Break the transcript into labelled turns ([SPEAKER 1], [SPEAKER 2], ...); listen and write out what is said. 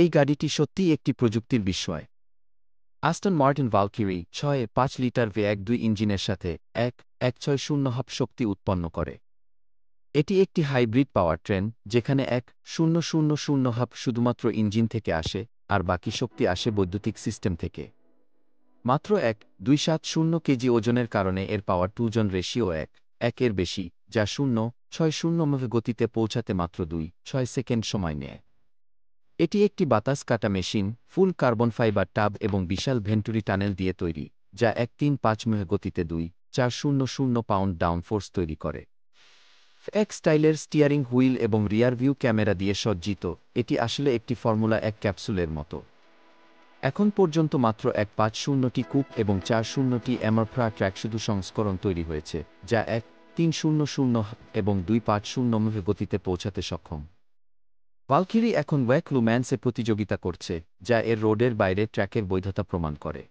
[SPEAKER 1] এই গাড়িটি সত্যিই একটি প্রযুক্তির বিস্ময়। আস্টন মার্টিন ভালকিরি 6.5 লিটার V12 ইঞ্জিনের সাথে 1.60 হাব শক্তি উৎপন্ন করে। এটি একটি হাইব্রিড পাওয়ার ট্রেন, যেখানে 1.000 হাব শুধুমাত্র ইঞ্জিন থেকে আসে, আর বাকি শক্তি আসে বৈদ্যুতিক সিস্টেম থেকে। মাত্র 1.270 কেজি ওজনের কারণে এর পাওয়ার টু জন রেশিও 1:1 এর বেশি, যা 0-60 গতিতে পৌঁছাতে মাত্র 2.6 সেকেন্ড সময় নেয়। এটি একটি বাতাস কাটা মেশিন, ফুল কার্বন ফাইবার টাব এবং বিশাল ভেন্টুরি টানেল দিয়ে তৈরি, যা 1.35 গতিতে 2.400 পাউন্ড ডাউনফোর্স তৈরি করে। এক স্টাইলের স্টিয়ারিং হুইল এবং রিয়ার ভিউ ক্যামেরা দিয়ে সজ্জিত, এটি আসলে একটি ফর্মুলা 1 ক্যাপসুলের মতো। এখন পর্যন্ত মাত্র 1.50টি কুপ এবং 400টি এমরফ্রা ট্র্যাক শুধু সংস্করণ তৈরি হয়েছে, যা 1.300 এবং 2.50 গতিতে পৌঁছাতে সক্ষম। ভালকিরি এখন ওয়্যাক লু ম্যান্সে প্রতিযোগিতা করছে, যা এর রোডের বাইরে ট্র্যাকের বৈধতা প্রমাণ করে।